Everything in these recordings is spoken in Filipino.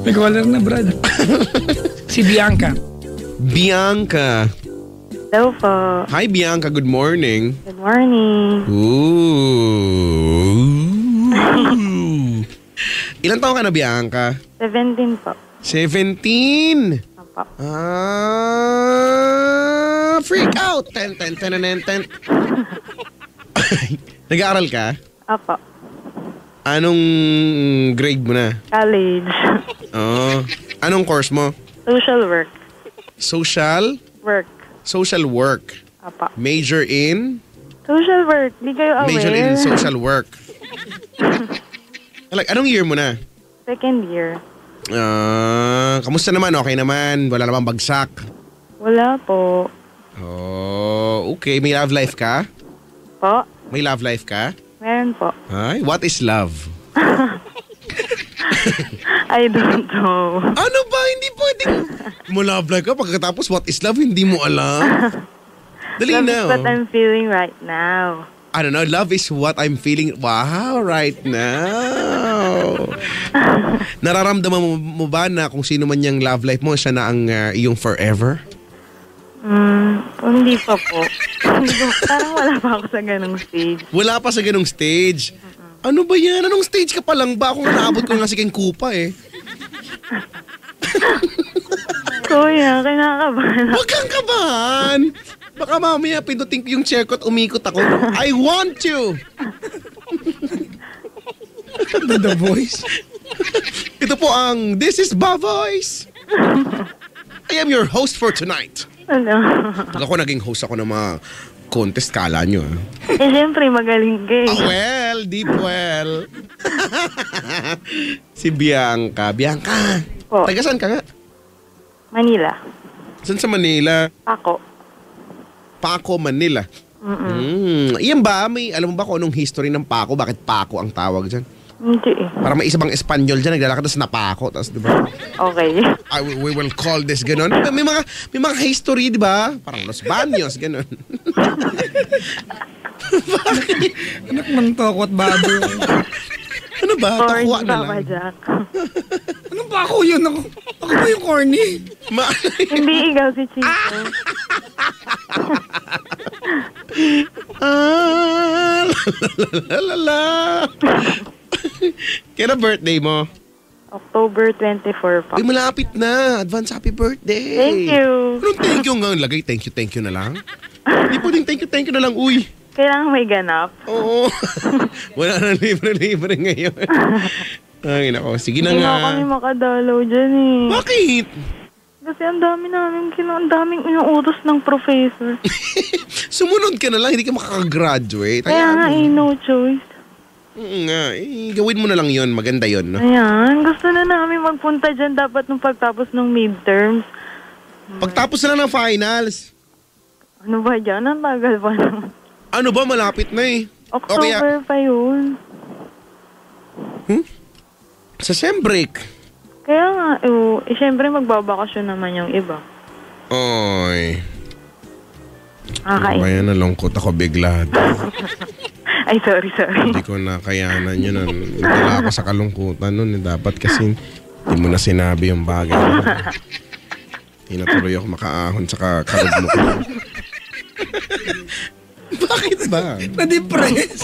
May caller na, Brad. Si Bianca. Bianca. Hello po. Hi, Bianca. Good morning. Good morning. Ooh. Ilan taon ka na, Bianca? 17 po. 17. Opo. Freak out. 10. Nag-aaral ka? Opo. Anong grade mo na? College. Oh. Anong course mo? Social work. Work. Social work. Opo. Major in? Social work. Di kayo aware? Major in social work. Anong year mo na? Second year. Kamusta naman? Okay naman? Wala namang bagsak? Wala po. Oh, okay. May love life ka? Po? May love life ka? Meron po. Ay, what is love? I don't know. Ano ba? Hindi pwedeng mo love life ka pagkatapos what is love hindi mo alam? Dali Love na. is what I'm feeling right now. I don't know. Love is what I'm feeling. Wow, right now. Nararamdaman mo ba na kung sino man yung love life mo, siya na ang iyong forever? Hindi pa po. Parang wala pa ako sa ganong stage. Wala pa sa ganong stage? Ano ba yan? Anong stage ka pa lang ba? Kung naabot ko nga si King Kupa eh. Kuya, kinakabahan. Huwag kang kabahan. Baka mamaya pindutin ko yung chair ko at umikot ako. I want you. The Voice. Ito po ang This is Ba Voice. I am your host for tonight. Ano? Pag ako naging host ako ng mga contest, kala nyo. Siyempre, magaling ka eh. Well, deep well. Si Bianca. Bianca, Po. taga saan ka nga? Manila. Saan sa Manila? Ako. Paco, Manila. Iyan ba? Alam mo ba kung anong history ng Paco? Bakit Paco ang tawag dyan? Hindi eh. Para may isang Espanyol dyan, naglalakad na Napako. Tapos, di ba? Okay. We will call this ganon. May mga history, di ba? Parang Los Baños, ganon. Anak ng toko at babo. Ano ba? Corny, Takwa na Papa lang. Jack. Anong ba ako yun? Ako ba yung corny? Hindi ikaw si Chico. La. Kailan birthday mo? October 24 pa. Ay, malapit na. Advance happy birthday. Thank you. Anong thank you nga? Lagay thank you na lang. Hindi pwedeng thank you na lang. Uy. Kailangan may ganap. Oo. Wala na libre ngayon. Ay, nako. Sige na Hindi nga. na kami makadalaw dyan eh. Bakit? Kasi ang daming inuutos ng professor. Sumunod ka na lang. Hindi ka makakagraduate. Kaya nga no choice. Nga. Gawin mo na lang yon. Maganda yon. No? Ayan, gusto na namin magpunta dyan dapat nung pagtapos ng midterms. Pagtapos na lang ng finals. Ano ba dyan? Ang tagal pa naman. Ano ba? Malapit na eh. October pa yun. Sa sem break. Kaya nga, syempre magbabakasyon naman yung iba. Oy. Kakain. Kaya nalungkot ako bigla. Ay, sorry. Hindi ko na kayanan yun. Nagdala ako sa kalungkutan nun. Dapat kasi hindi mo na sinabi yung bagay. Hinatuloy ako makaahon sa kalog mo. Bakit ba? Na-depress.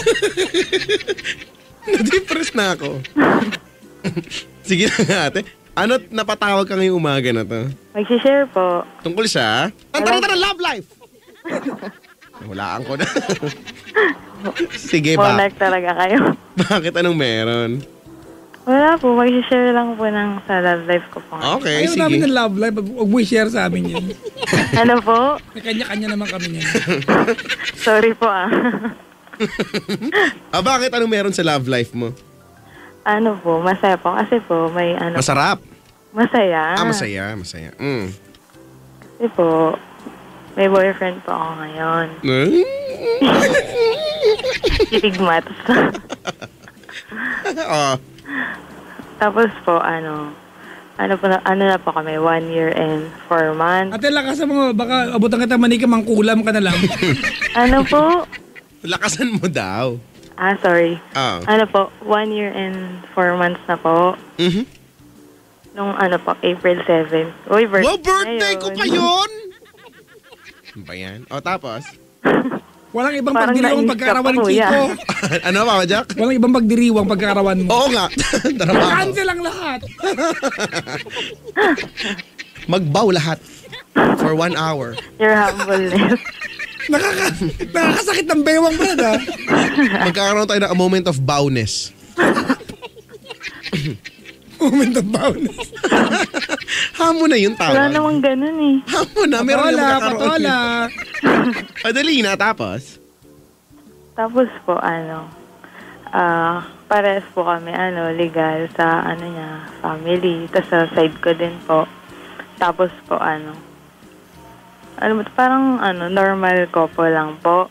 Na-depress na ako. Sige na nga ate. Ano napatawag ka ngayong umaga na to? Magsishare po. Tungkol sa? Tara, love life! Walaan ko na. Sige ba? Monarch talaga kayo. Bakit anong meron? Wala po, magsishare lang po ng sa love life ko po. Okay, Ayaw sige. namin ng love life. Huwag mo i-share sa amin yan. Ano po? May kanya-kanya naman kami yan. Sorry po ah. Bakit anong meron sa love life mo? Ano po, masaya po. Kasi po, may ano. Masarap? Masaya. Masaya. Kasi po, may boyfriend po ako ngayon. Kitigmat. Tapos po, ano na po kami, 1 year and 4 months. Ate, lakasan mo. Baka abutan kita manika, mangkulam ka na lang. Ano po? Lakasan mo daw. Sorry. Ah. Ano po, 1 year and 4 months na po. Nung ano po, April 7. Uy, birthday, Wow, birthday ko pa ngayon. yun! Ano ba yan? O, tapos? Walang ibang Parang pagdiriwang nainis ka pagkakaroon pa, ng kuya. Kiko. Ano, Papa Jack? Walang ibang pagdiriwang pagkakaroon mo. Oo nga. Trabaho. Cancel ang lahat. Magbaw lahat. For 1 hour. Your humbleness. Nakakasakit ng bewang, Brad, ha? Magkakaroon tayo ng a moment of bowness. Moment of boundness. Hamo na yung tawag. Wala namang ganun eh. Hamo na. Meron na magkakaroon. Patola. Dali na. Tapos? Tapos po, pares po kami, legal sa, niya, family. Tapos sa side ko din po. Tapos po, parang, normal couple lang po.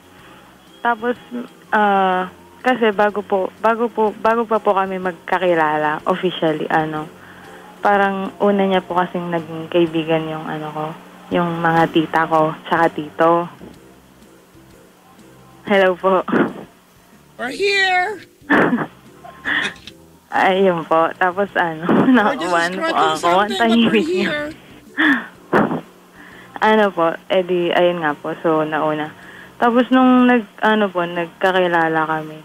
Tapos, kasi bago pa po kami magkakilala, officially, parang una niya po kasing naging kaibigan yung, yung mga tita ko, tsaka tito. Hello po. We're here. Ayun po. Tapos nakakuhan po ako. Ang tahimik niya. Edi, ayun nga po. So, nauna. Tapos nung nagkakilala kami,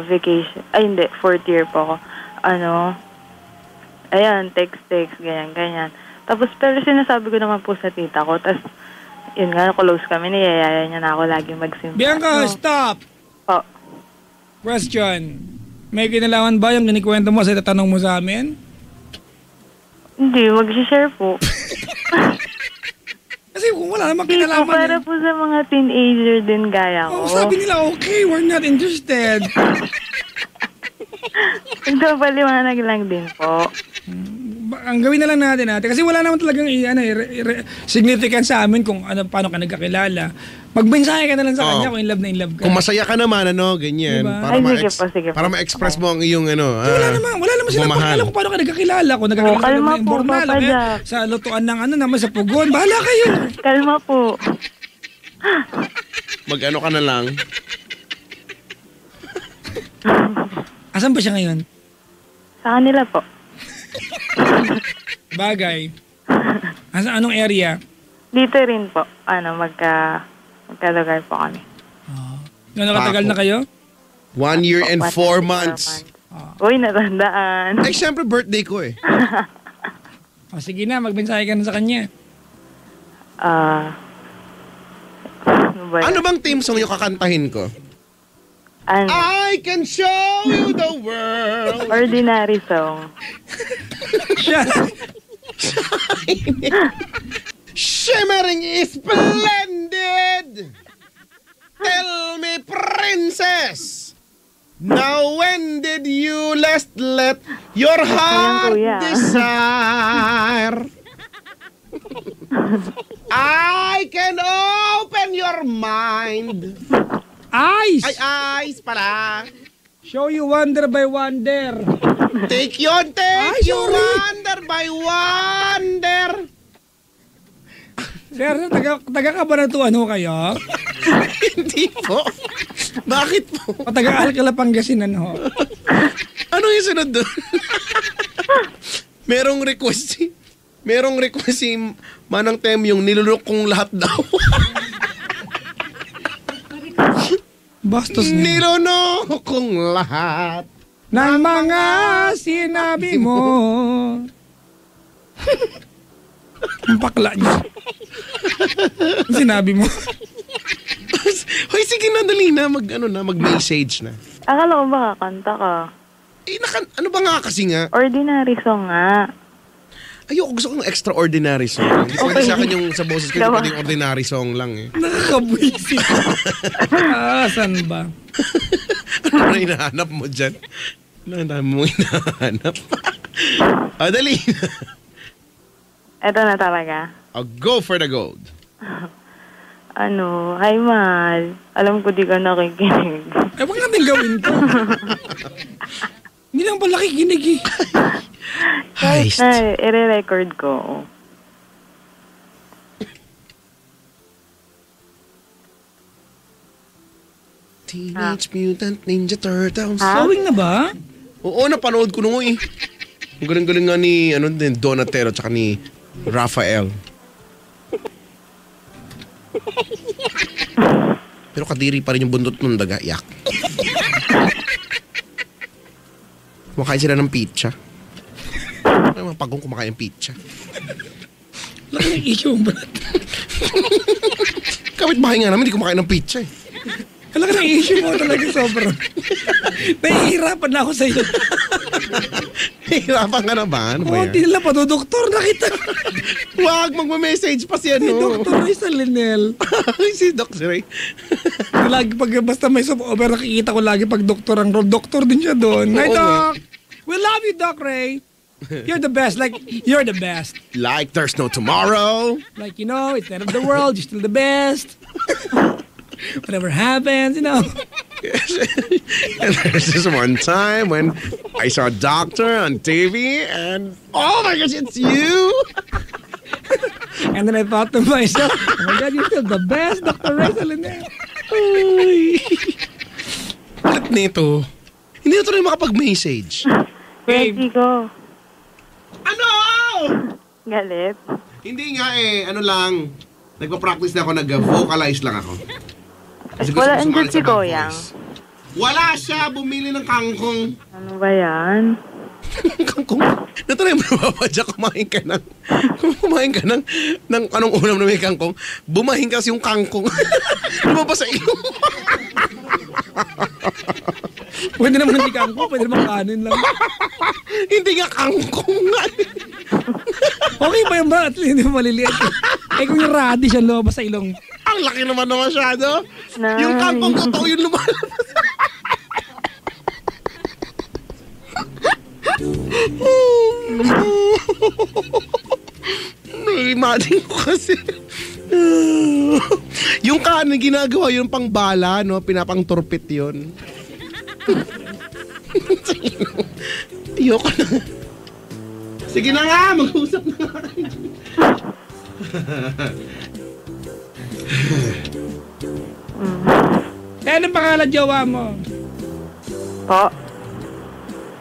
vacation. Ay, hindi. 4th year po ako. Ayan, text, ganyan. Tapos, pero sinasabi ko naman po sa tita ko. Tapos, yun nga, close kami. Niyayaya niya na ako lagi magsimba. Bianca, stop! Po. Question. May kinalaman ba yung kinikwento mo sa itatanong mo sa amin? Hindi, mag-share po. Kasi kung wala namang Hindi po, kinalaman. para po sa mga teenager din gaya ko. Sabi nila, okay, we're not interested. Nagpapaliwanag lang din po. Ang gawin na lang natin kasi wala naman talagang significant sa amin kung paano ka nagkakilala. Magmensahe ka na lang sa kanya kung in love ka. Kung masaya ka naman, ganyan. Diba? Sige po. Para ma-express mo ang iyong, wala naman silang pakialam kung paano ka nagkakilala. Kung nagkakilala ka kalma na po, informal, Papa Jack. sa lutuan ng naman sa pugon. Bahala kayo. Kalma po. Mag-ano ka na lang. Asan ba siya ngayon? Sa kanila po. Bagay. Anong area? Dito rin po. Magkalugar po kami. Gano'ng katagal na kayo? 1 year and 4 months. Uy, natandaan. Ay, syempre birthday ko eh. Sige na, magmensahe ka na sa kanya. Ano bang theme song yung kakantahin ko? I can show you the world. Ordinary song. Shimmering is splendid. Tell me, princess. Now when did you last let your heart desire? I can open your mind. Eyes! Ay, eyes pala. Show you wonder by wonder. Take you wonder by wonder. Sir, taga-Cabanatuan ho kayo? Hindi po. Bakit po? O taga-Alcala, Pangasinan ho? Anong yung sunod doon? Merong request si Manang Tem yung nilulok kong lahat daw. Bastos niya. Nilunok kong lahat ng mga sinabi mo. Ang pakla niya. Ang sinabi mo. Hoy, sige na, dali na. Mag-message na. Akala ko ba kakanta ka? Ano ba nga kasi nga? Ordinary song nga. Ayoko, gusto kong extraordinary song. Hindi pwede sa akin yung sa boses ko, hindi pwedeng ordinary song lang eh. Nakakabwisit. Saan ba? Ano na hinahanap mo dyan? Ano mo hinahanap? Dali na. Eto na talaga. Go for the gold. Hi, mahal. Alam ko di ka nakikinig. Huwag natin gawin to. Hindi lang pala kikinig eh. Heist. I-record ko. Teenage Mutant Ninja Turtles. Ha? Sawing na ba? Oo, napanood ko nung eh. Ang galing-galing nga ni Donatello tsaka ni Raphael. Pero kadiri pa rin yung bundot ng daga. Yak. Kumakain sila ng pizza. Ay, mga pagong kumakain ng pizza. Laki ng issue, Brad. Kapit bahay nga namin, hindi kumakain ng pizza eh. Laki ng issue mo talaga sobrang. Nahihirapan na ako sa iyo. Hirapan ka na ba? Ano ba yan? Hindi nila pa to, doktor, nakita. Wag, magma-message pa siya, no? Doktor Risa Linel. Si Doc Ray. Lagi pag basta may stopover, nakikita ko lagi pag doktor ang role. Doktor din siya doon. Hi, Oo, Doc! We love you, Doc Ray. You're the best. Like, you're the best. Like there's no tomorrow. Like, you know, it's the end of the world. You're still the best. Whatever happens, you know. And there's this one time when I saw a doctor on TV and oh my gosh, it's you! And then I thought to myself, oh my God, you're still the best, Dr. Risa Linel. Ulit nito. Hindi na tuloy makapag-message. Ready ko. Ano? Galit. Hindi nga eh, ano lang. Nagpa-practice na ako, nag-vocalize lang ako. Kasi gusto Wala ko sumali andyan si sa The Koyang. Voice. Wala siya, bumili ng kangkong. Ano ba yan? Kangkong? Natry mo nabapadya, kumain ka ng anong ulam na may kangkong. Bumahin kasi yung kangkong. Lumabas sa ilong. Pwede naman hindi kangkong, pwede naman kanin lang. Hindi nga kangkong nga. Okay pa yung ba? At least hindi mo maliliit. Eh kung yung radish ang lumabas sa ilong. Ang laki naman na masyado. Nice. Yung kangkong totoo yung lumalabas. Imagine ko kasi. Yung kanin ginagawa yung pang bala, no? Pinapang turpit yun. Ayoko na. Sige na nga, mag-usap na nga. Eh, anong pangalan jowa mo? Po.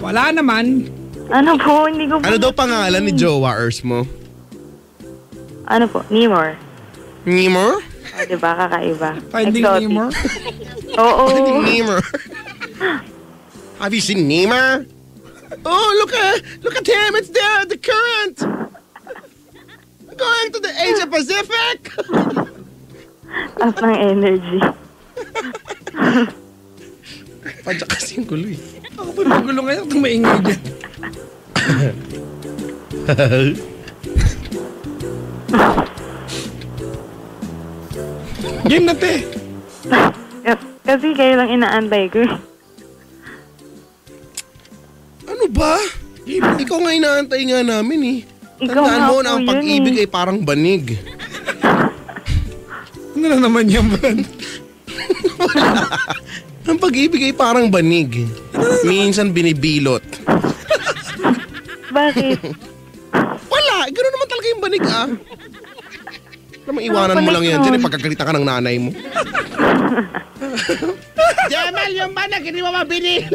Wala naman. Ano po? Hindi ko po. Ano daw pangalan ni Jowa Earth mo? Ano po? Nimor. Nimor? O, diba? Kakaiba. Finding Exotic. Nemo. Oo. Nimor. Have you seen Nimor? Oh, look at him. It's there, the current. Going to the Asia Pacific. Up ng energy. Padya kasi yung gulo eh. Ako pa nagulo ngayon kung maingay dyan. Game na te. Kasi kayo lang inaantay ko. Ano ba? Ikaw nga inaantay nga namin eh. Ikaw Tandaan nga mo po na ang yun pag-ibig eh. ay parang banig. Ano na naman yan, Brad? Ang pag-ibig ay parang banig. Minsan binibilot. Bakit? Wala, gano'n naman talaga yung banig ah. Alam mo, iwanan mo lang yan dyan, pagkagalitan ka ng nanay mo. Jamal, yung banig, hindi mo mabili.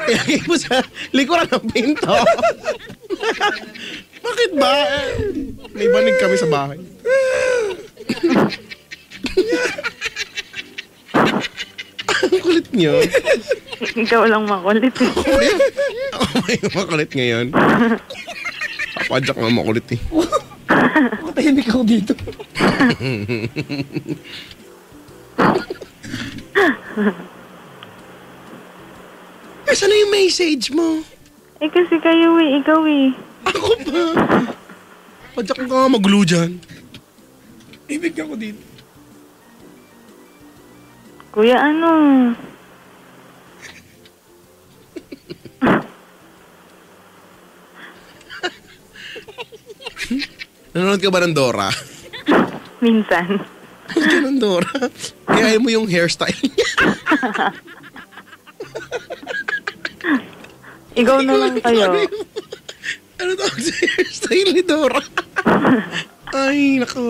Ilagay mo sa likuran ng pinto. Bakit ba? May banig kami sa bahay. Ang kulit niyo. Ikaw lang makulit eh. Ako may makulit ngayon. Papadyak nga makulit eh. Matahimik ako dito. Eh, saan na yung message mo? Eh kasi kayo eh. Ikaw eh. Ako ba? Padyak ka nga magulo dyan. Ibig ako dito. Kuya, ano? Nanonood ka ba ng Dora? Minsan. Nanonood ka ng Dora? Kaya mo yung hairstyle niya. Ikaw na lang kayo. Ano tawag sa hairstyle ni Dora? Ay, nako.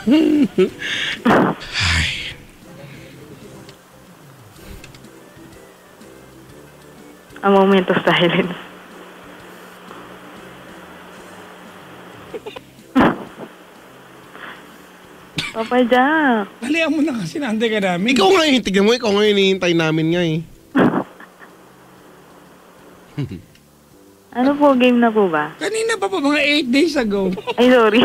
Ay. A moment of silence. Papa Jack. Dalihan mo na kasi naantay ka namin. Ikaw nga eh, tignan mo, ikaw nga hinihintay namin nga eh. Ano po, game na po ba? Kanina pa po, mga 8 days ago. Ay, sorry.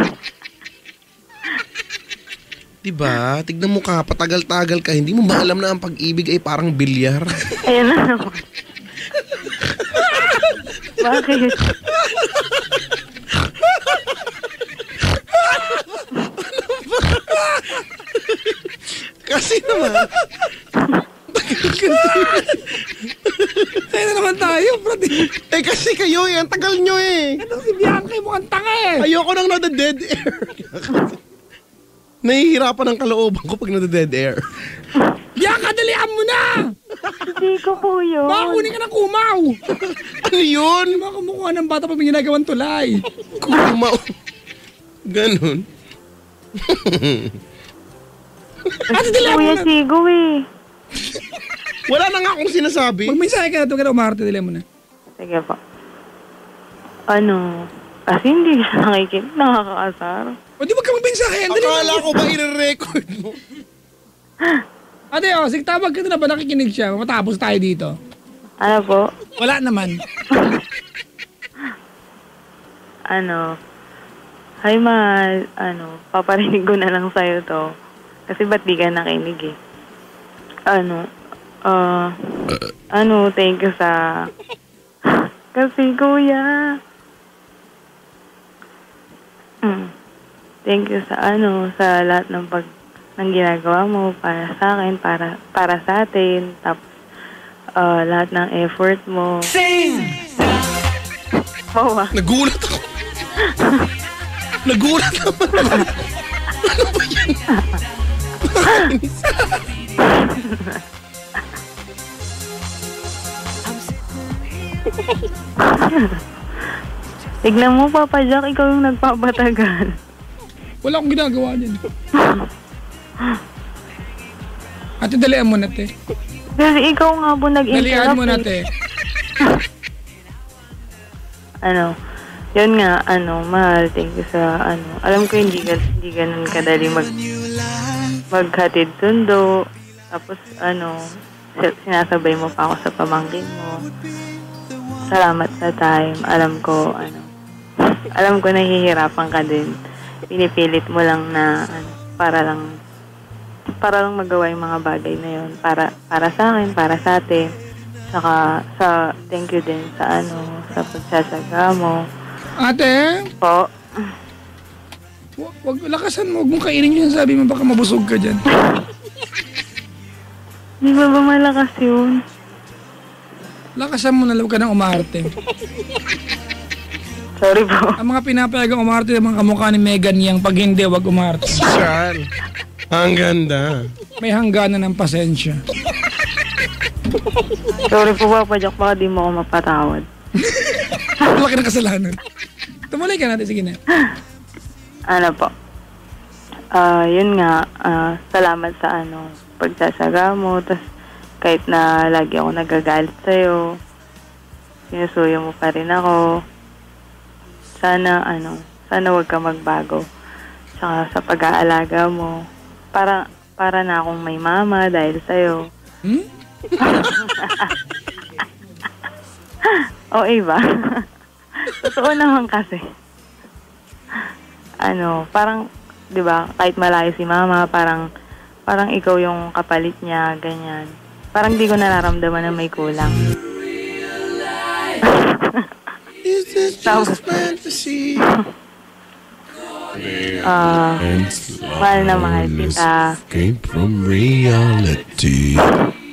Diba? Tignan mo ka, patagal-tagal ka, hindi mo ba alam na ang pag-ibig ay parang bilyar? Ayan na naman. Bakit? Kasi naman, Tayo na naman tayo, brad. eh kasi kayo eh, ang tagal nyo eh. Ano si Bianca, mukhang tanga eh. Ayoko nang nada-dead air. Nahihirapan ang kalooban ko pag nada-dead air. Bianca, dalihan mo na! Hindi ko po yun. Baka kunin ka ng kumaw. Ano yun? Baka kumukha ng bata pag may ginagawang tulay. Kumaw. Ganon. Ate, dalihan mo Kuya na. Chigo eh. Wala na nga akong sinasabi. Magmensahe ka na ito, kaya umarte, dalihan mo na. Sige po. Ano? Kasi hindi siya nakikinig. Nakakaasar. O di wag ka magmensahe, dalihan Akala mo. ko ba i-record mo? Ate, sige, tawag ka na ba nakikinig siya? Matapos tayo dito. Ano po? Wala naman. Ano? Hi, mahal. Ano? Paparinig ko na lang sa'yo to. Kasi ba't di ka nakinig eh? Thank you sa... Kasi kuya. Thank you sa lahat ng ng ginagawa mo para sa akin, para sa atin. Tapos, lahat ng effort mo. Sing! Wow, ah. Nagulat ako. Nagulat naman. Ano ba yan? Tignan mo, Papa Jack, ikaw yung nagpapatagal. Wala akong ginagawa din. Ate, dalihan mo na, te. Kasi ikaw nga po nag-interrupt. Dalihan mo na, te. Yun nga, mahal, thank you sa, alam ko hindi ganun kadali maghatid sundo. Tapos, sinasabay mo pa ako sa pamangkin mo. Salamat sa time. Alam ko nahihirapan ka din. Pinipilit mo lang na, para lang magawa yung mga bagay na yun. Para sa akin, para sa atin. Saka, thank you din sa pagsasaga mo. Ate, Po. wag lakasan mo. Huwag mong kainin yung sabi mo. Baka mabusog ka dyan. Di ba malakas yun? Lakasan mo na lang ka ng umarte. Sorry po. Ang mga pinapayagang umarte ng mga kamukha ni Megan Yang. Pag hindi, wag umarte. Saan? Ang ganda. May hangganan ng pasensya. Sorry po, Papa Jack. Baka di mo ako mapatawad. Laki ng kasalanan. Tumulay ka natin. Sige na. Ano po? Yun nga. Salamat sa pagsasaga mo. Tapos kahit na lagi ako nagagalit sa'yo, sinusuyo mo pa rin ako. Sana wag ka magbago. Saka sa pag-aalaga mo. Para na akong may mama dahil sa'yo. Hmm? O, iba. Totoo naman kasi. Parang, di ba, kahit malayo si mama, parang ikaw yung kapalit niya, ganyan. Parang di ko nararamdaman na may kulang. Is this just fantasy? Mahal na mahal kita. Escape from reality.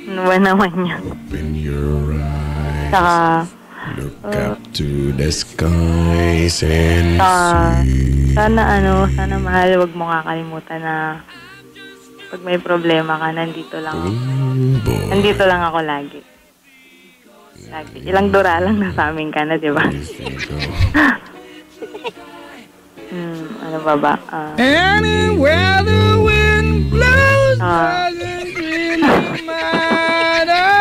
Ano ba naman yan? Open your eyes. Saka, Look up to the skies and see. sana mahal, wag mo kakalimutan na pag may problema ka, nandito lang ako lagi. Ilang dura lang na sa amin ka na, di ba? Ano ba? Anywhere the wind blows doesn't really matter.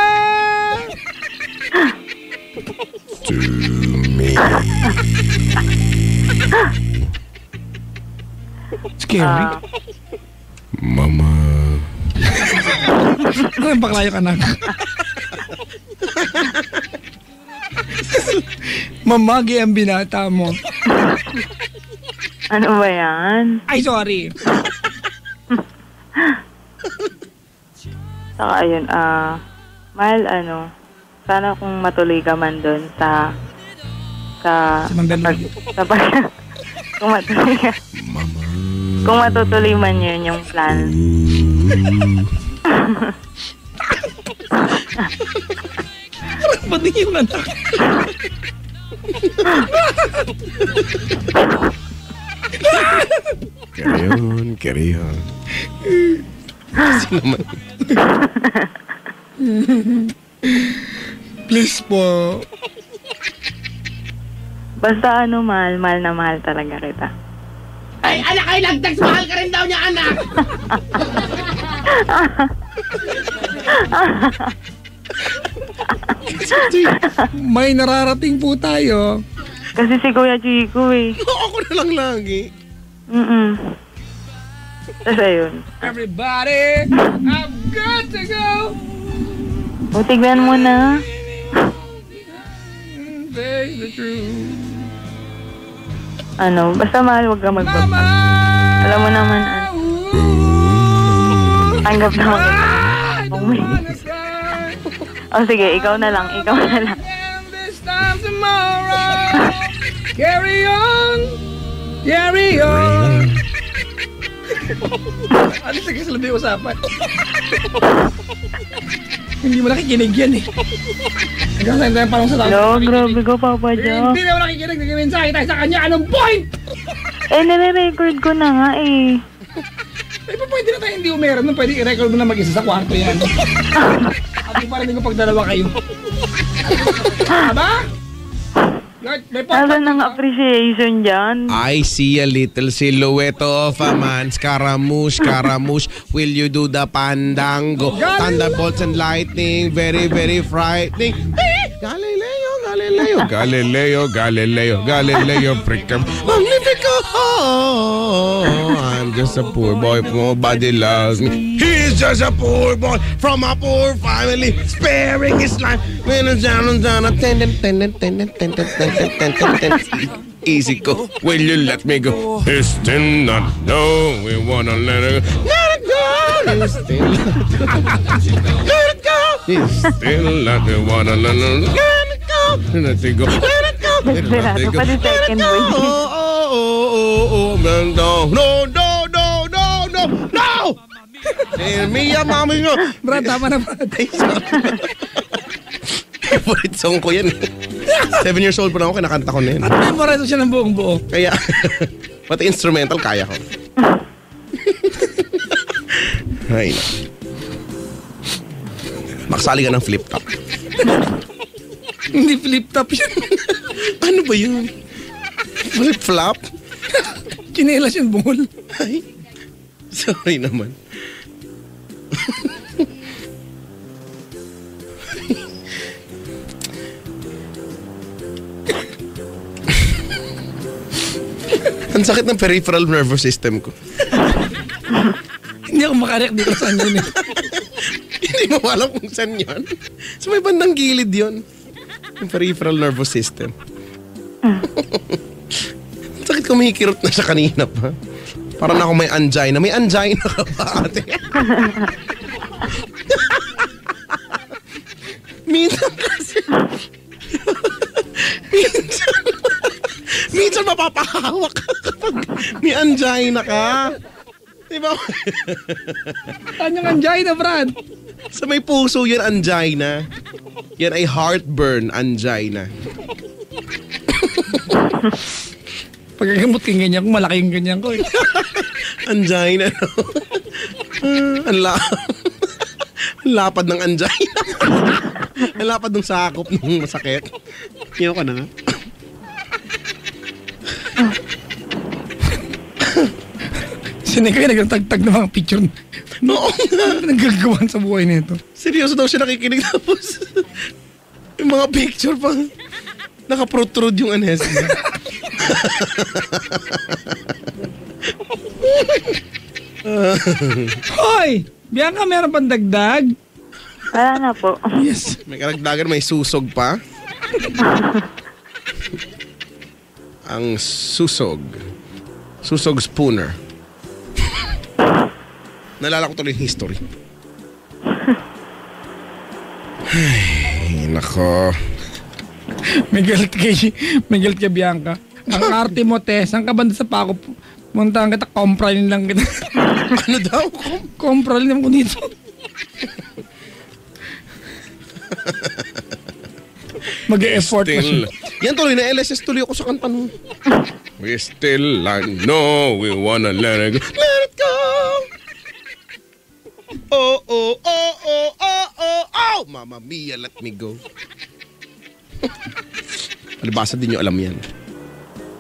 Scary. Mama. Ano yung baklayo ka na? Mamagi ang binata mo. Ano ba yan? Ay, sorry. Saka ayun, mahal sana kung matuloy ka man doon sa Mandaluyong. kung matuloy ka. Kung matutuloy man yun yung plan. Pati yung anak. Carry on. Kasi naman. Please po. Basta mahal na mahal talaga kita. Ay, anak, ay nagdags, mahal ka rin daw niya, anak. May nararating po tayo. Kasi si Kuya Chico Ako na lang lagi. Tapos ayun. Everybody, I've got to go. O, tignan mo na. Say the truth. Basta mahal, huwag ka magbabago. Alam mo naman, tanggap na ako. O sige, ikaw na lang. This time tomorrow. Carry on. Carry on. Ano sa kasalubi usapan? Hindi mo nakikinig yan eh. Hanggang saan parang sa tao. Hello, grabe ko, Papa Jo. Hindi na mo nakikinig. Nag-mensahe tayo sa kanya. Anong point? Nire-record ko na nga eh. Ay, pwede na tayo hindi meron. Pwede i-record mo na mag-isa sa kwarto yan. At yung parinig ko pag dalawa kayo. Aba? May Nasa ng appreciation dyan. I see a little silhouette of a man. Scaramouche, will you do the pandango? Thunderbolts and lightning, very, very frightening. Galileo, freaking magnifico. I'm just a poor boy, nobody loves me. He's just a poor boy from a poor family, sparing his life. Easy go, will you let me go? It's still not, no, we wanna let it go. Let it go, it's still let it go. It's still not, we wanna let it go. Let it go, let it go, let it go, let it go. No! Mia, mami nga. Brad, tama na Brad. Favorite song ko yan. 7 years old pa na ako, kinakanta ko na yan. At memorize siya ng buong buo. Kaya, pati instrumental, kaya ko. Ay, na. Maksali ka ng flip-top. Hindi flip-top yun. Ano ba yun? Flip-flop? Chinelas yung bungol. Ay, sorry naman. Ang sakit ng peripheral nervous system ko. Hindi ako makarek dito saan yun eh. Hindi mo alam kung saan yun. Sa may bandang gilid yun. Yung peripheral nervous system. Ang sakit kumikirot na siya kanina pa. Parang ako may angina. May angina ka ba, ate? Minsan kasi... Minsan mapapahawak ka kapag may angina ka. Diba? Saan yung angina, Brad? Sa may puso yun, angina. Yan ay heartburn, angina. Pagkagamot kang ganyan ko, malaki yung ganyan ko eh. Angina, no? Ang lapad ng angina. Ang lapad ng sakop ng masakit. Iyon ko na nga. Sino kayo nagtagtag ng mga picture? Oo nga. Ano nagagawan sa buhay nito? Seryoso daw siya nakikinig tapos yung mga picture pa nakaprotrude yung anes niya. Hoy! Bianca, meron pang dagdag? Wala na po. Yes. May karagdagan, may susog pa. Ang susog. Susog spooner. Nalala ko tuloy yung history. Ay, nako. May galit kay Bianca. Ang arte mo, te. Saan ka banda sa pako? Muntahan kita, compralin lang kita. Ano daw? Compralin lang ko dito. Mag-e-effort pa siya. Yan tuloy, na LSS tuloy ako sa kanta mo. We still know we wanna let it go. Let it go! Oh, oh, oh, oh, oh, oh, oh! Mamma mia, let me go. Alibasa din nyo alam yan.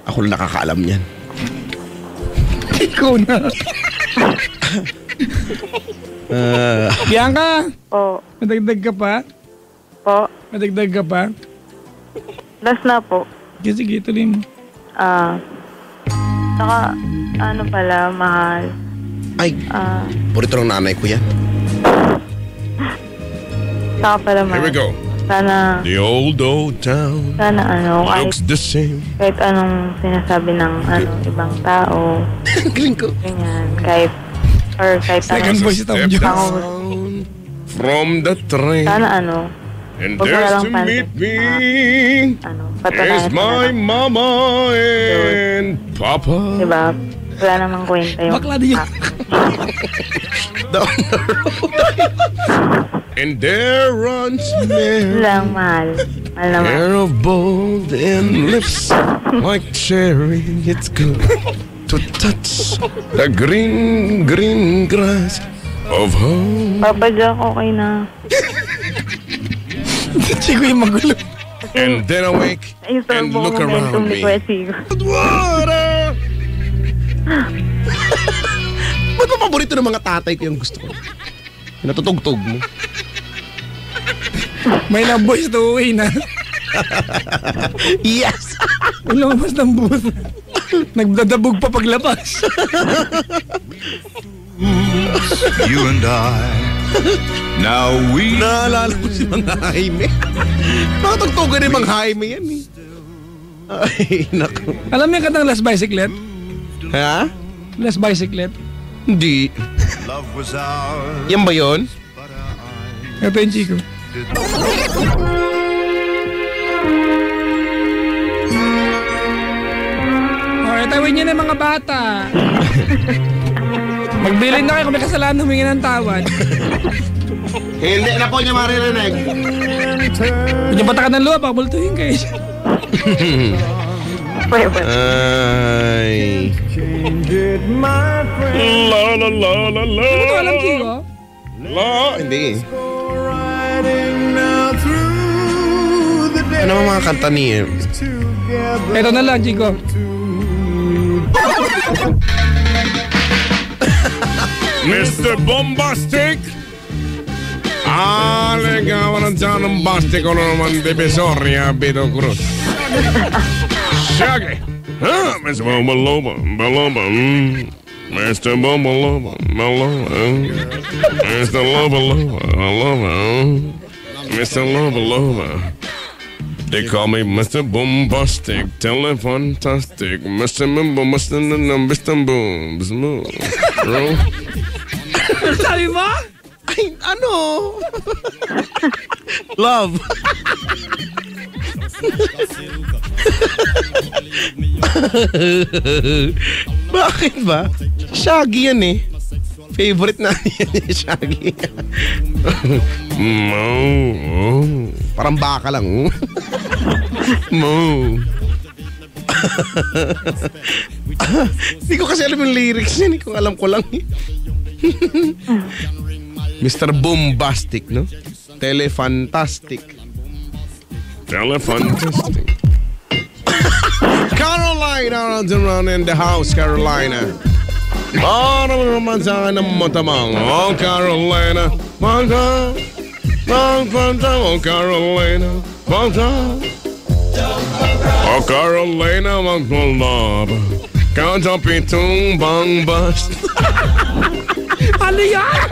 Ako lang nakakaalam yan. Ikaw na. Bianca, Po. madagdag ka pa? Po. Madagdag ka pa? Last na po. Sige, tuloy mo. Saka, ano pala, mahal. Ay, purito ng nanay ko yan. Saka pala, mahal. Here we go. Sana, The old town sana looks the same. kahit anong sinasabi ng ibang tao, Galing ko. ganyan, kahit Second voice ito. Step down from the train. sana And Huwag mo there's lang to pansin. meet me patunayan is mo my na lang. mama and papa. Diba? Wala namang kwenta yung Bakla din yun. Down the road. And there runs Mary, lang, mahal. Mahal naman. hair of bold and lips like cherry. It's good to touch the green, green grass of home. Papa Jack, okay na. Chico yung magulo. And then awake Ayun sa and buong look momentum around ni me. Kuya Chico. Water! Ba't ba paborito ng mga tatay ko yung gusto ko? Yung natutugtog mo. May na-voice to away na. Yes! Lumabas ng booth. Nagdadabog pa paglabas. You and I. Now we. Naalala ko si Mang Jaime. Nakatugtugan ni Mang Jaime yan eh. Ay, naku. Alam mo yung katang Last Bicyclet? Ha? Last Bicyclet? Hindi. Love was ours. Yan ba yun? Ito yung Chico. Tawin niyo na mga bata. Magbilin na kayo kung may kasalanan humingi ng tawad. Hindi na po niya maririnig. Kung niyo patakan ng luwa, pakabultuhin kayo. Ay. La la la la la. Ano ito alam, Chico? La. Hindi. Ano mga kanta niya? Ito na lang, Chico. Mr. Bombastic! Ligawan ng tiyan ng bastik ko naman Divisoria, Bito Cruz. Shaggy! Ha? Mr. Bombaloba, Baloba, Mr. Bombaloba, Baloba, Mr. Loba Loba, Loba, Mr. Loba Loba. They call me Mr. Bombastic, telefantastic, Mr. Mimbo, Mr. Boom, Sabi mo? Ay, ano? Love. Bakit ba? Shaggy yan eh. Favorite na yan eh, Shaggy. Mo. Parang baka lang. Mo. Hindi ko kasi alam yung lyrics yan eh, kung alam ko lang eh. Mr. Bombastic, no? Telefantastic. Telefantastic. Carolina, around in the house, Carolina. Para naman sa akin ng matamang. Oh, Carolina. Panta. Panta. Oh, Carolina. Panta. Oh, Carolina, magpulab. Ikaw sa pitong bangbas. Ano yan?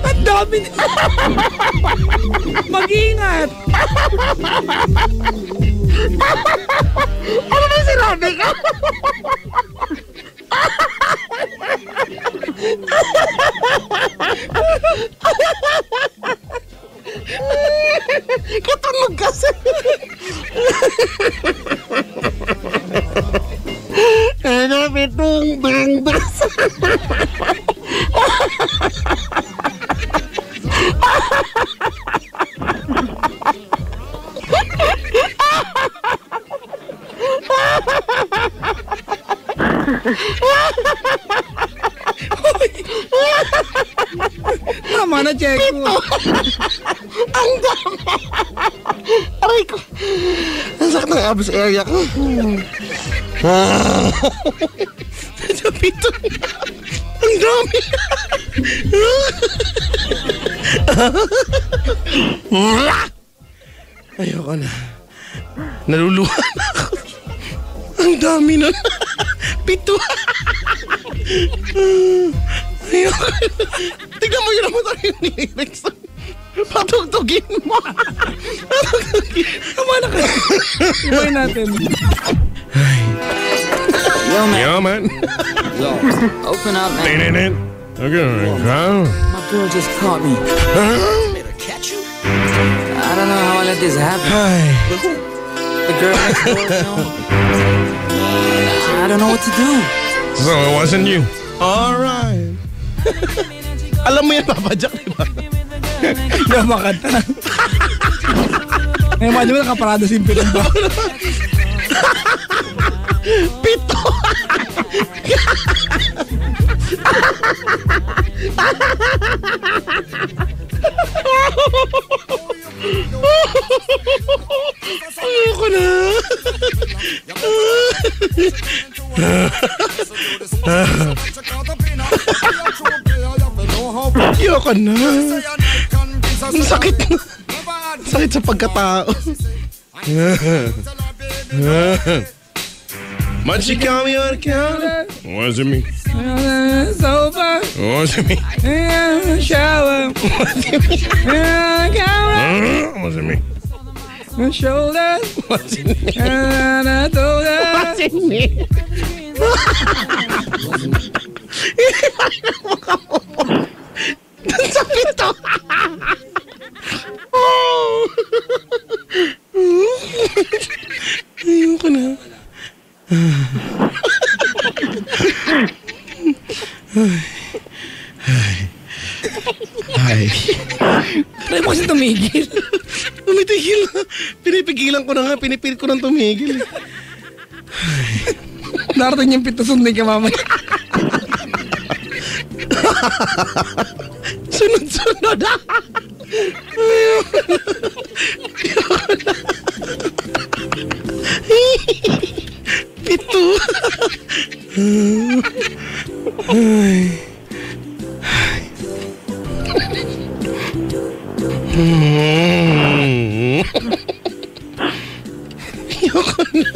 Ang dami nila. Mag-ingat. Ano ba sinabi ka? Katunog kasi. Ano pitong bangbas? Tama na, check ko. Ang dami. Aray ko. Ang sakit ng abs area ko. Sa pito. Ang dami. Ayoko na. Naluluha na ako. Ang dami na. Pito. Ayoko. Tignan mo yun naman tayo ni Rex. Patugtugin mo. Patugtugin. Tama na kayo. Ibayin natin. Yo, man. Yo, open up, man. Tinin. Okay, girl. My girl just caught me. I don't know how I let this happen. Hi. The girl next door, you know? I don't know what to do. So, it wasn't you. Alright. Alam mo yan, Papa Jack, di ba? Hindi ako makanta. Ngayon, madyo mo nakaparado simple lang ba? Pito! Ayoko na. Ayoko na. Ang sakit na. Sakit sa pagkatao. But she call me on the counter. Wasn't me. Sofa. Wasn't me. Shower. Wasn't me. Wasn't me. Shoulders. Wasn't me. And I told her. Wasn't me. Sa pito. Ayoko na. Ay. Try mo kasi tumigil. Tumitigil na. Pinipigilan ko na nga. Pinipilit ko nang tumigil. Darating yung pito, sundin ka mamaya. Sunod-sunod. Pito. Ay. Ayoko na.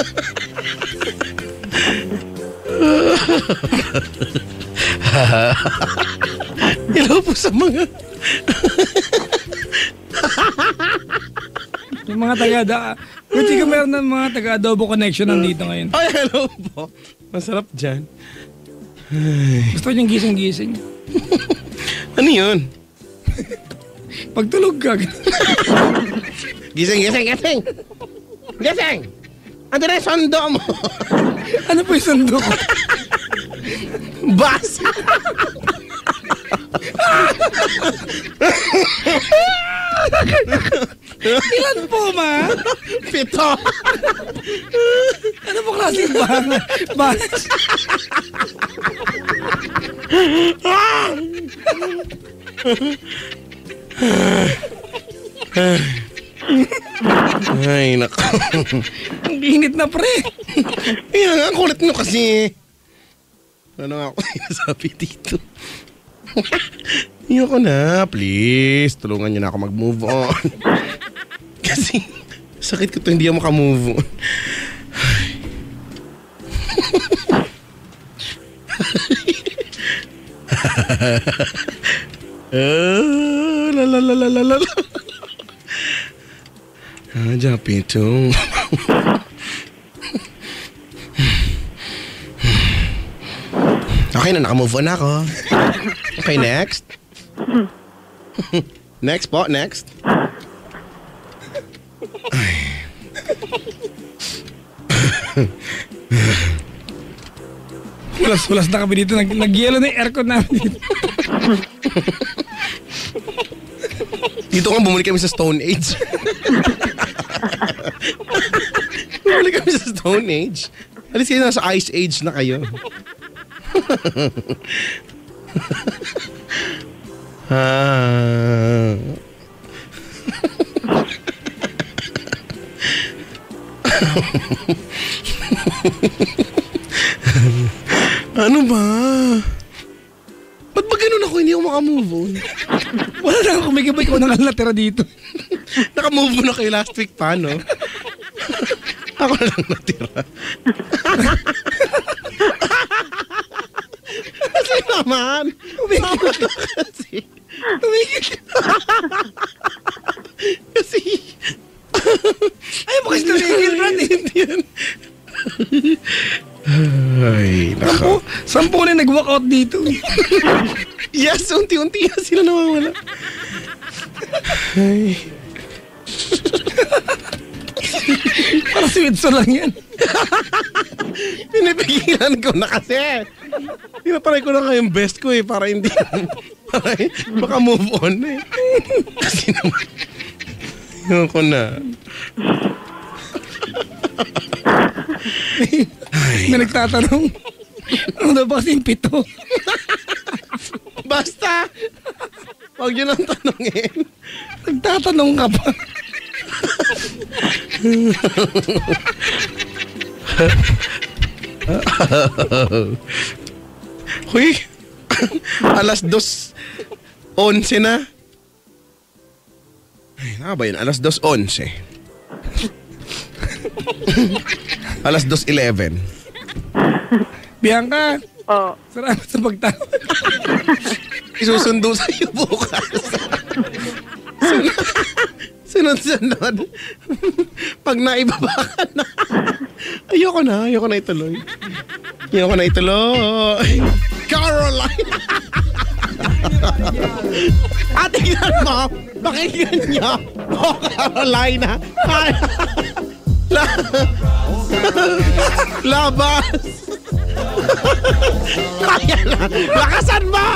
Hello po sa mga Yung mga Kuchi ka meron ng mga taga-adobo connection nandito ngayon. ay, hello po. Masarap dyan. Gusto niyang gising-gising. Ano yun? Pagtulog ka. Gising, gising, gising! Gising! Ano na yung sondo mo? Ano po yung sundo ko? Bas! Ilan po, ma? Pito! Ano po klaseng bas? Ay, nako. Ang init na, pre. Ayan, ang kulit nyo kasi. Ano nga ako sinasabi dito? Ayoko na, please. Tulungan nyo na ako mag-move on. Kasi, sakit ko to, hindi ako makamove on. La la la la la la. Japito. Okay na, nakamove on ako. Okay, next. Next po, next. Pulas na kami dito. Nag-yellow na yung aircon namin dito. Dito nga bumalik kami sa Stone Age. Bumalik kami sa Stone Age. Alis kayo, nasa Ice Age na kayo. Ano ba? Ba't ba ganun ako? Hindi ako makamove on. Wala na ako kumigibay ko nang natira dito. Nakamove on na kayo last week pa, no? Ako na lang natira. Kasi naman. Tumigil kasi. Kasi. Ayaw mo kasi tumigil, Brad. Ay, nako. Sampu na nag-walkout dito. Yes, unti-unti na sila nawawala. Ay. Para sweetso lang yan. Pinipigilan ko na kasi. Tinatry ko na kayong best ko para hindi. Para baka move on Kasi naman. Yun ko na. May nagtatanong. Ano daw ba kasing pito? Basta. Huwag yun ang tanongin. Nagtatanong ka pa. Huy. Alas 2:11 na. Ay, na ba yun? Alas 2:11. Alas 2:11. Bianca, Po. salamat sa pagtawag. Isusundo sa'yo bukas. Sunod-sunod. Pag naibaba ka na. Ayoko na ituloy. Caroline! At tingnan mo, pakinggan niyo. Carolina. Labas. Kaya na. Lakasan mo.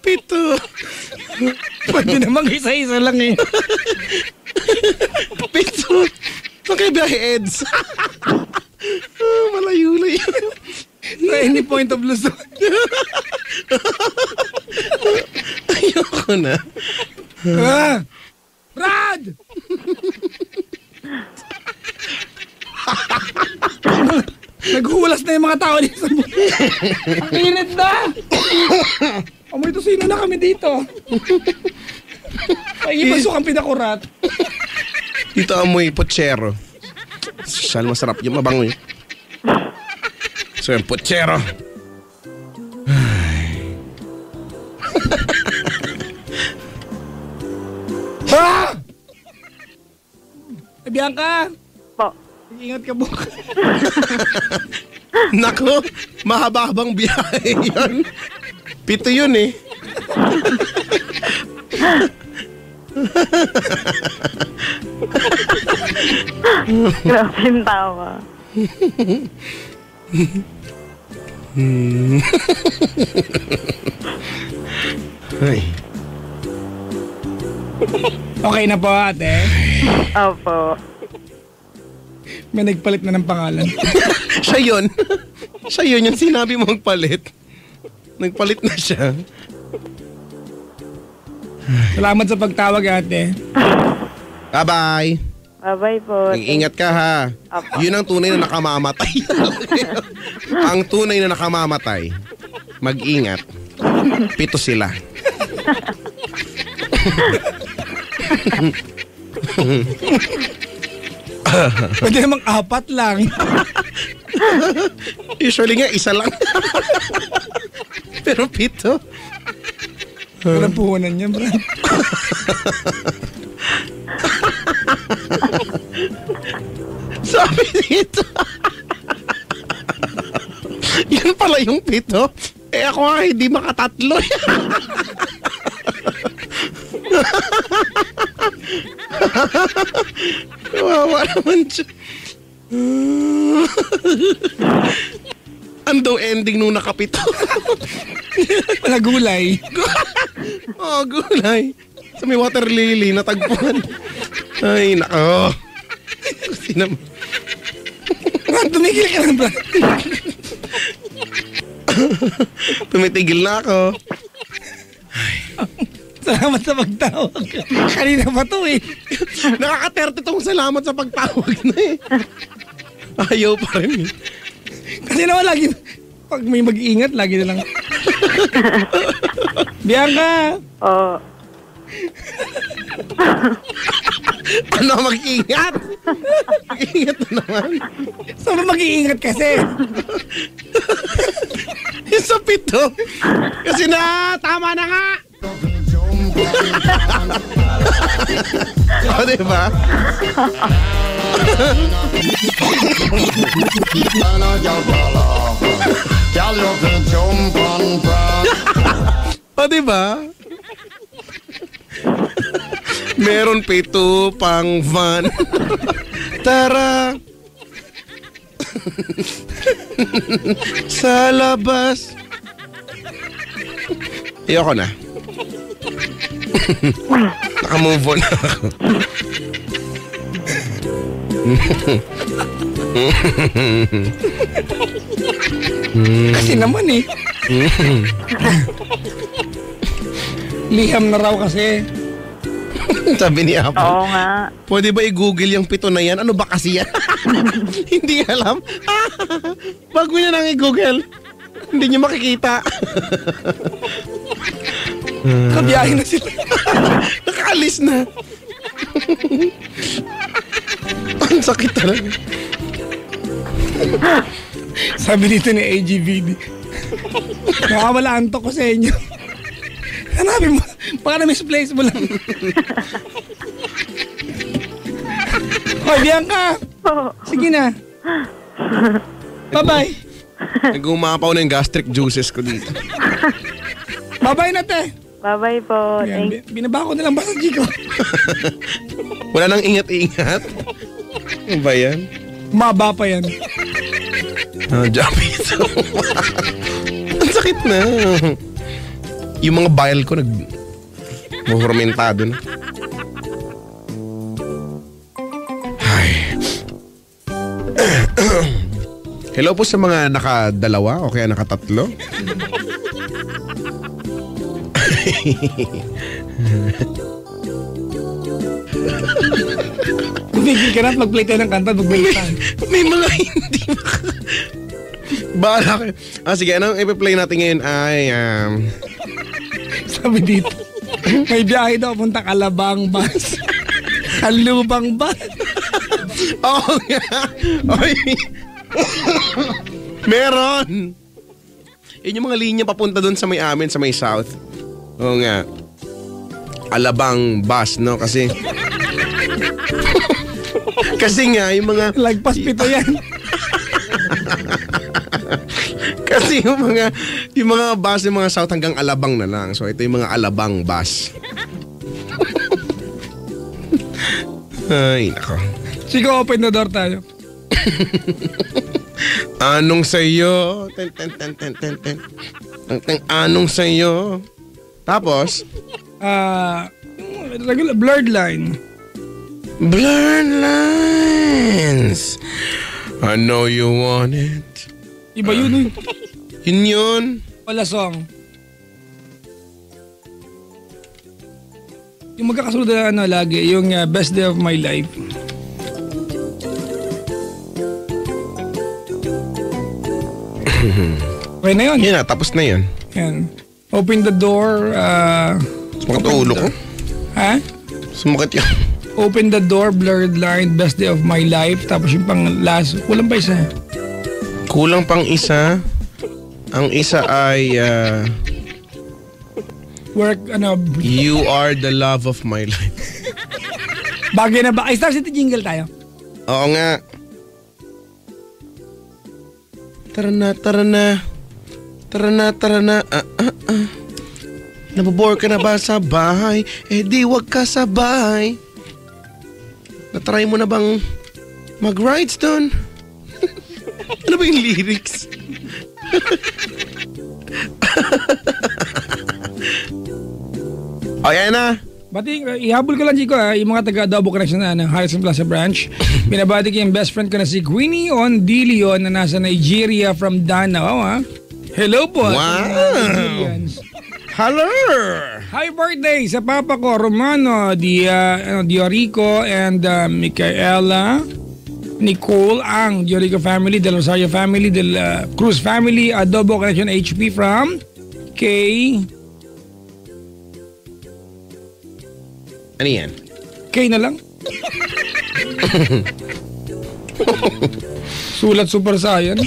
Pito. Pwede namang isa-isa lang eh. Pito. Makibiyahe, Eds. Malayo-layo. Any point of Luzon. Ayoko na. Brad! Naghuhulas na yung mga tao dito sa buhay. Ang init na! Amoy tosino na kami dito. Paipasok ang pinakurat. Dito amoy pochero. Sal, masarap yung mabango yun. So yung pochero. Ah! Bianca! Po. Ingat ka bukas. Nako, mahaba-habang biyahe yun. Pito yun eh. Grabe yung tawa. Ay. Okay na po, ate. Opo. May nagpalit na ng pangalan. Siya yun. Siya yun yung sinabi mo magpalit. Nagpalit na siya. Salamat sa pagtawag, ate. Bye-bye. Bye-bye po. Ingat ka ha. Apo. Yun ang tunay na nakamamatay. Ang tunay na nakamamatay. Mag-ingat. Pito sila. Pwede namang 4 lang. Usually nga, isa lang. Pero 7. Walang puhunan niya, Brad. Sabi dito. Yan pala yung 7. Ako nga hindi makatatlo. Kawawa naman siya. Andong ending nung nakapito. Wala gulay. Gulay. Sa may water lily, natagpuan. Ay, nako. Brad, tumigil ka lang, Brad. Tumitigil na ako. Salamat sa pagtawag. Kanina pa to eh. Nakaka-30 tong salamat sa pagtawag na eh. Ayaw pa rin eh. Kasi naman lagi, pag may mag-iingat, lagi na lang. Bianca! Oo. Ano mag-ingat? Mag-ingat na naman. Saan ba mag-iingat kasi? Yung sa 7. Kasi na, tama na nga. O, diba? O, diba? Meron 7 pang van. Tara. Sa labas. Ayoko na. Naka-move on ako. Kasi naman eh. Liham na raw kasi. Sabi ni Apo. Oo nga. Pwede ba i-google yung 7 na yan? Ano ba kasi yan? Hindi alam. Bago niya nang i-google. Hindi niyo makikita. Kabiyahe na sila. Nakaalis na. Ang sakit talaga. Sabi dito ni AGVD. Nakawala antok ko sa inyo. Hanapin mo. Baka na-misplace mo lang. Hoy, Bianca! Sige na. Bye-bye. Nag-umapaw na yung gastric juices ko dito. Bye-bye na, te. Bye-bye po. Yan, binaba ko na lang basta, Chico. Wala nang ingat-ingat. Ano ba yan? Maba pa yan. Japito. Ang sakit na. Yung mga bile ko nag-fermentado na. Ay. Hello po sa mga nakadalawa o kaya nakatatlo. Tumigil ka na at mag-play tayo ng kanta, mag-play tayo. May mga hindi bahala kayo. Sige, anong ipi-play natin ngayon ay Sabi dito, may biyahe daw punta Kalabang bus. Kalubang bus. Oo nga. Oy. Meron. Yun yung mga linya papunta doon sa may amin, sa may south. Oo nga. Alabang bus, no? Kasi nga, yung mga Lagpas 7 yan. kasi yung mga bus, yung mga south hanggang Alabang na lang. So ito yung mga Alabang bus. Ay, nako. Sige, open the door tayo. Anong sa'yo? Anong sa'yo? Tapos? Regular blurred line. Blurred lines. I know you want it. Iba yun. Yun. Wala song. Yung magkakasunod na lagi, yung Best Day of My Life. Okay na yun. Yan na, tapos na yan. Yan. Open the door. Sumakit ang ulo ko. Ha? Sumakit yan. Open the Door, Blurred Line, Best Day of My Life. Tapos yung pang last, kulang pa isa. Kulang pang isa. Ang isa ay Work, You Are the Love of My Life. bagay na ba? Ay, Star City jingle tayo. Oo nga. Tara na, tara na. Tara na, tara na. Nabobore ka na ba sa bahay? Eh di wag ka sa bahay. Natry mo na bang mag-rides doon? Ano ba yung lyrics? O yan na. Bati, ihabol ko lang, Chico, yung mga taga-Adobo Connection na ng Harrison Plaza Branch. Binabati ko yung best friend ko na si Queenie Ondilio na nasa Nigeria from Danao, ha? Hello po. Wow. Nigerians. Hello. Happy birthday sa papa ko, Romano Diorico and Micaela Nicole Ang Diorico family, Del Rosario family, Del Cruz family, Adobo Connection HP from K. Ano yan? K na lang. Sulat Super Saiyan.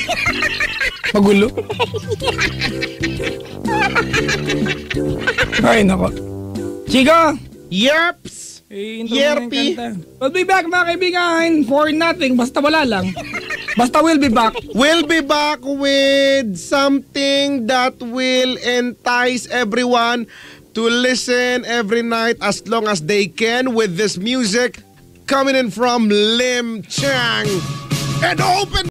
Magulo. Ay, nako. Chico! Yerps! Intro mo na yung Yerpy! kanta. We'll be back, mga kaibigan, for nothing. Basta wala lang. Basta we'll be back. We'll be back with something that will entice everyone to listen every night as long as they can with this music coming in from Lim Chang. And open